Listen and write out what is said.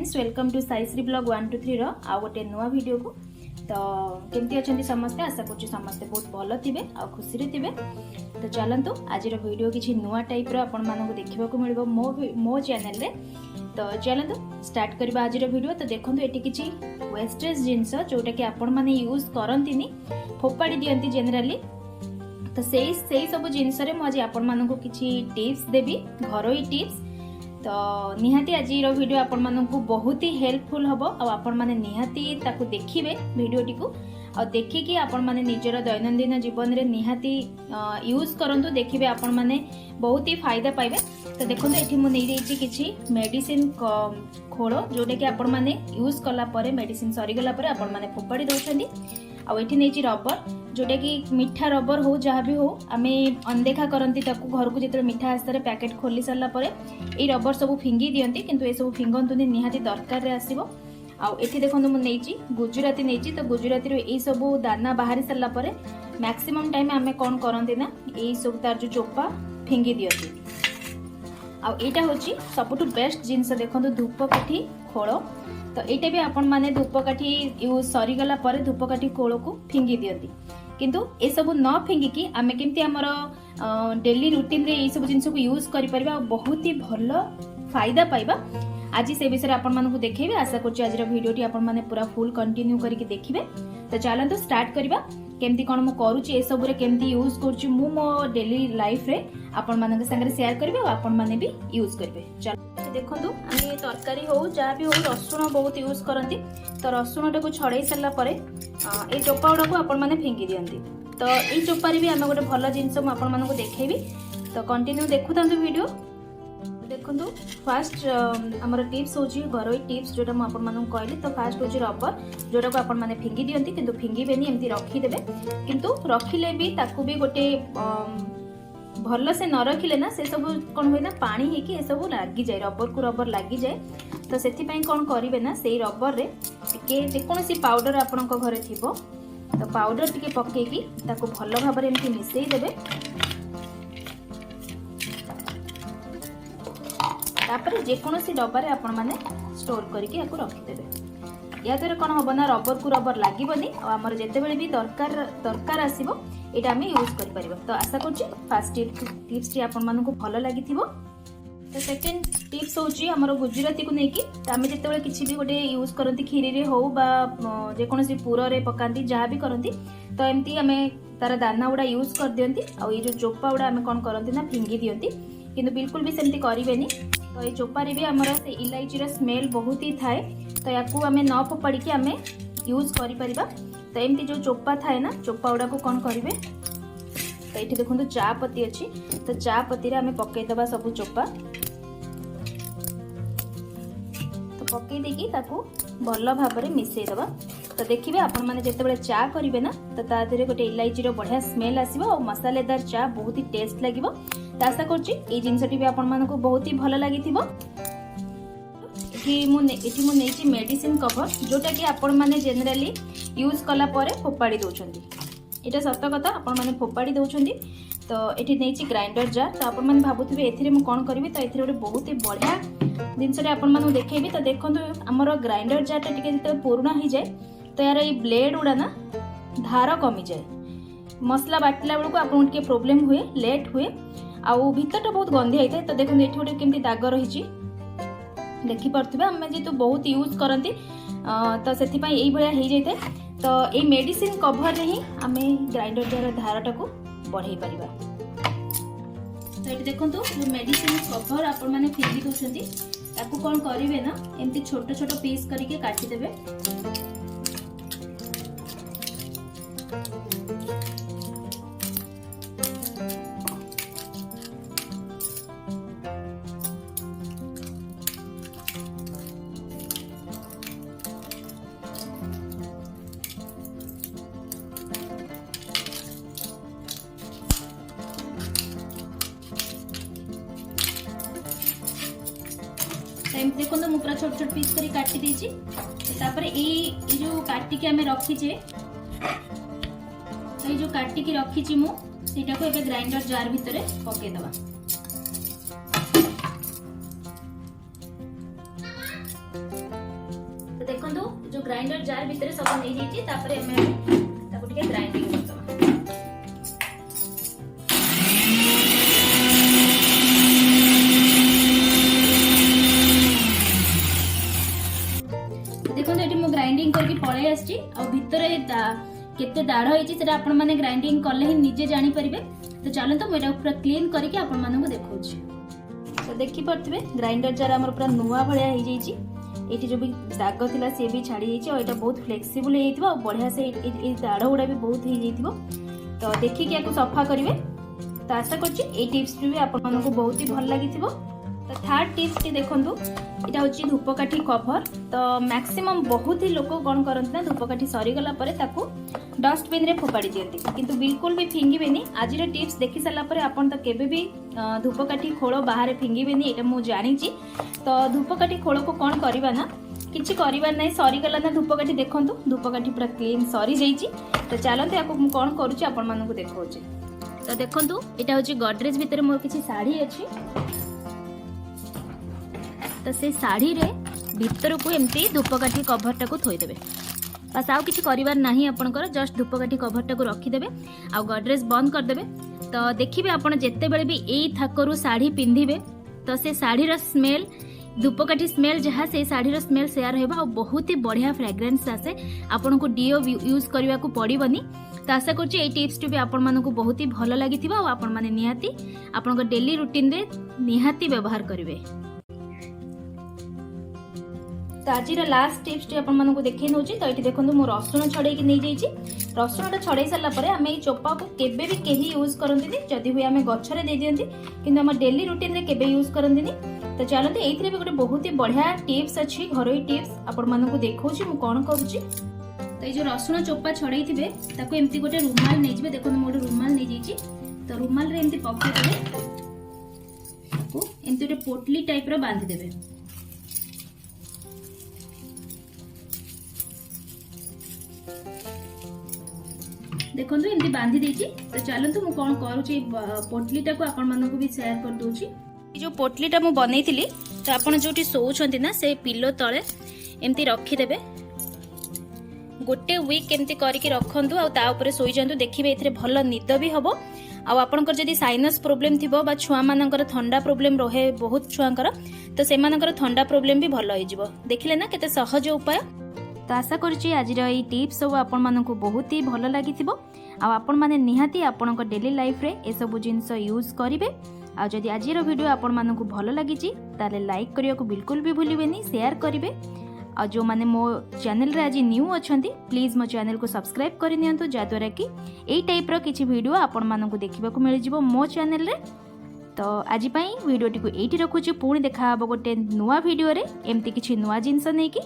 Friends, welcome to Saishree blog 123 रो आ गोटे नुआ वीडियो को। तो केमती अच्छा समस्ते, आशा कर समस्ते बहुत भल थे आ खुशी थे। तो चलतु आज वीडियो किसी नुआ टाइप आपण मानक देखा मिल मो चैनल रे। तो चलतु स्टार्ट करबा आज वीडियो। तो देखो ये किसी वेस्टेज जिनस जोटा कि आपण माने यूज करंती फोपाड़ी दियंती जनरली। तो से सब जिनस आज आपण मानक किसी टिप्स देवी, घरोई टिप्स। तो निहाती आज वीडियो आपण मानक बहुत ही हेल्पफुल हम। आपण माने निहाती ताकू देखिबे वीडियोटी को और देखिकी आपण माने निजर दैनंदिन जीवन रे निहाती यूज करंतु, देखिबे आपण माने बहुत ही फायदा पाइबे। तो देखो ये मुझे नहीं देछि किछि मेडिसिन खोल जोटा कि आपण माने यूज कला परे मेडिसिन सरीगला परे आपण माने फोपाड़ी दउछंदी। आ एठी नहीं रबर जोटा कि मीठा रबर हो जहाँ भी हो आमे अनदेखा करती घर को जो मीठा आस्तार पैकेट खोली सारा पर ये रबर सब फिंगी दियंती, किंतु ये सब फिंगतुनी निहाती दरकार रे आसीबो। आउ एठी देखंतु मु नेछि गुजराती नेछि। तो गुजराती रो ए सब दाना बाहरी सारा पर मैक्सिमम टाइम आमे कोन करंती ना ए सब तार जो चोपा फिंगी दियंती। आउ एटा होछि सबटु बेस्ट जिंस। देखंतु धूपकाठी खोल। तो यहाँ भी आपण माने धूपकाठी यूज सरीगला पर धूपकाठी खोल को फिंगी दियंती, किंतु ए सब न फिंगिकी आमे केमती हमर डेली रूटीन रे ए सब जिंस को यूज करि परबा, बहुत ही भलो फायदा पाइबा। आज से विषय आपण मानकु देखेबे। आशा करछि आज वीडियोटी आपण माने पूरा फुल कंटिन्यू करके देखिबे। तो चलंतु स्टार्ट करबा केमती कोन मु करूछि, ए सब रे केमती यूज करछि मु मो डेली लाइफ रे आपण मानक संगे शेयर करबे और आपण माने भी यूज करबे। चल देखंतु आमे तरकारी हो जहाँ भी हो रसुण बहुत यूज करती। तो रसुण टाक छड़े सारा पर ये चोपा गुड़ा को आपण माने फिंगी दियंती। तो ये चोपारे भी आम गोटे भल जिनस आपण मानक देखैबी। तो कंटिन्यू देखु था वीडियो। देखंतु फास्ट हमर टिप्स होची घरोई टिप्स जोटा म आपण मानक कहली। तो फास्ट होची रबर जोटा को आपण माने फिंगी दियंती, किंतु फिंगी बेनी एमती रखी देबे। किंतु रखिले भी ताकू भी गोटे भल से न रखिले ना से सब कौन हुए ना पानी हेकी ए सब लागी जाए, रबर को रबर लागी जाए। तो सेति पई कौन करिवे ना से रबर रे टिके जेकोसी पाउडर आपनक घरे थिबो तो पाउडर टिके पकेकी ताको भल भाबरे एमती मिसई देबे। तापर जेकोसी डब्बा रे आपण माने स्टोर करके याको रखि देबे। या द्वारा कौन हम ना रबर को रबर लगे आमर जिते बड़े भी दरकार आसो ये आम यूज कर। तो आशा कर फास्ट टिप्स टी आपण मानक भल लगी। तो सेकेंड टिप्स होची हमर गुजराती को लेकिन आम जिते किसी भी गोटे यूज करती खीरी रे हो बा जेकोसी पुर रे पकाती जहाँ भी करती। तो एमती आम तार दाना गुड़ा यूज कर दियंती। आ ये जो चोपा गुड़ा आम कौन करती ना फिंगी दियंती, किंतु बिल्कुल भी सेमती करेनि। तो ये चोपारे भी आमर से इलायची स्मेल बहुत ही थाए। तो या न फोपाड़ी आम यूज कर। तो एमती जो चोपा थाए ना चोपा गुड़ा को कौन करेंगे। तो ये देखो चा पत्ती अच्छी। तो चा पत्ती रे आम पकईदबा सब चोपा। तो पकई देकी ताकू भल भाव मिसईदबा। तो देखिए आपण मैंने जिते चा करेंगे ना तो तादे गोटे इलायची बढ़िया स्मेल आसो और मसालेदार चा बहुत ही टेस्ट लगे। तो आशा कर जिनसटी भी आपण मानक बहुत ही भल लगी। मुझे मेडिसिन कवर जोटा कि आपण माने जनरली यूज कला परे फोपाड़ी दउछंदी। एटा सत्य कथा आपण माने फोपाड़ी दउछंदी। तो एठी नेछि ग्राइंडर जार। तो आपण माने भाबुथिबे एथिरे मु कोन करबी। तो एथिरे गोटे बहुत ही बढ़िया जिनसटे आपण मानू देखैबी। तो देखंतु हमर ग्राइंडर जार टिके जते पुराना हो जाए तो यार ये ब्लेड गुड़ा ना धार कमी जाए। मसला बाटला बेलू आपन टिके प्रॉब्लम हुए, लेट हुए आउ भीतर बहुत गंधी होता है। तो देखो ये गोटे केमती दाग रही देखी पार्थिबे आम जेतु बहुत यूज करती। तो से यही भाया हो जाए। तो ये मेडिसिन कवर रे ही आम ग्राइंडर जार धारटा को बढ़ाई पारिबा। तो ये देखो जो मेडिसिन कवर आपण माने फिंगी दउछंती ताकू कोन करिवे ना एमती छोट छोट पीस करके काटी देबे। देखो तो मुझे छोट छोट पीस करी काटी देछि। तापर ए जो काटी के हमें रखीचे तो ये जो काटी के रखीची मु सेटा को एबे ग्राइंडर जार भितरे पके दबा। ग्राइंडर जार भितर सब नहीं जाइए तापर हमें ताको टिके ग्राइंडिंग करदबा। देखो ये मो ग्राइंडिंग करके पळै आछि आ भितर केते दाढ़ होइछि सेटा आपण माने ग्राइंडिंग करले ही निजे जानि परिबे। तो चलो तो मोटा पूरा क्लीन करके आपण मानू देखौछि। तो देखि परथिबे ग्राइंडर जार हमर पूरा नुवा भलिया हो जाइछि। एटी जो भी दाग थिला से भी छाड़ी जाइछि और एटा बहुत फ्लेक्सिबल हे जइतबो और बढ़िया से ए दाढ़ उडा भी बहुत हे जइतबो। तो देखि के याको सफा करिवे। तो आशा करछि ए टिप्स भी आपण मानू बहुत ही भल लागिथिबो। तो थर्ड टिप्स टी देखंतु एटा होछि धूपकाठी कवर। तो मैक्सिमम बहुत ही लोक कोन करंत ना धूपकाठी सरी गला परे ताकू डस्टबिन रे फोपाड़ी दियंती किंतु बिल्कुल भी फिंगिबेनी। आज रे टिप्स देखि सला परे आपण तो केबे भी धूपकाठी खोल बाहर फिंगिबेनी एटा मु जानिछि। तो धूपकाठी खोल को कोन करबा ना किछि करबा नै सरी गला ना धूपकाठी देखंतु धूपकाठी पूरा क्लीन सरी जाइछि। तो चलंतु याको मु कोन करूछि आपण मानकु देखौछि। तो देखंतु एटा होछि गॉडरेज भीतर मोर किछि साड़ी अछि। तो से साड़ी रे भीतर को एमती धूपकाठी कवर टाको थोई देबे। बस आउ किछि करिवार नाही आपनकर जस्ट धूपकाठी कवर टाको रखी देबे आ गॉडरेज बंद कर देबे। तो देखिबे आपण जेते बेले भी एई थाकरू साड़ी पिंधिबे तो से साड़ी रो स्मेल धूपकाठी स्मेल जहाँ से साड़ी रो स्मेल शेयर होबा और बहुत ही बढ़िया फ्रेग्रेंस आसे। आपण को डीओ यूज करबा को पड़िबनी। तो आशा करछि एई टिप्स भी आपण मानकु बहुत ही भलो लागिथिबा और आपण माने निहाती आपण को डेली रूटीन रे निहाती व्यवहार करिवे। तो आज लास्ट टिप्स टी आपण मानकु देखै नउची। तो एठी देखंतु मो रसुण छड़ै कि नै जाइछि। रसुणटा छड़ै सला परे हमें ए चोपा को केबे भी केही यूज करंतिनी जदी हुए हमें गछरे दे दियंती किंतु हम डेली रूटीन रे केबे यूज करंतिनी। तो चलते एथिरे भी गोटे बहुत ही बढ़िया टिप्स अछि घरोई टिप्स आपण मानकु देखौछि मु कोन करूछि। तो ए जो रसुण चोपा छड़ै थिबे ताको एम्ति गोटे रुमाल नै जिबे देखंतु मोटे रुमाल नै जाइछि। तो रुमाल रे एम्ति पक्के देबे को एम्ति गोटे पोटली टाइप रो बांधि देबे। देखो एमती बांधी देछि। तो चलतु मु कोन करूछि पोटलीटा को आपण मानकु भी शेयर कर दोछि। जो पोटलीटा मु बनैतिली तो आपण जोटी सोउछंती ना से पिलो तळे एमती रखी देबे। गोटे वीक एमती करके रखंतु आ ता ऊपर सोई जंतु देखिबे एथरे भलो निद भी हबो। आ आपनकर जदी साइनस प्रॉब्लम थिबो बा छुआ मानकर ठंडा प्रॉब्लम रहे बहुत छुआंकर तो से मानकर ठंडा प्रॉब्लम भी भलो होई जिवो। देखिले ना केते सहज उपाय। तो आशा करुच्ची आज टिप्स सब आपण मानकु बहुत ही भल लागिथिबो आ आपण माने निहाती आपण डेली लाइफ रे ए सब जिंस यूज करिवे। आ जदि आज वीडियो आपण मानकु भल लागिची ताले लाइक करिया को बिल्कुल भी भूलिबेनी शेयर करिवे। आ जो माने मो चैनल रे आज न्यू अछंती प्लीज मो चैनल को सब्सक्राइब करि नियंतु जा द्वारा कि एई टाइप रो किछि वीडियो आपण मानकु देखिबा को मिल जिवो मो चैनल रे। तो आज वीडियो टी को एठी रखुची पुणी देखा हबो गोटे नुवा वीडियो रे एमती किछि नुवा जिंस नै कि।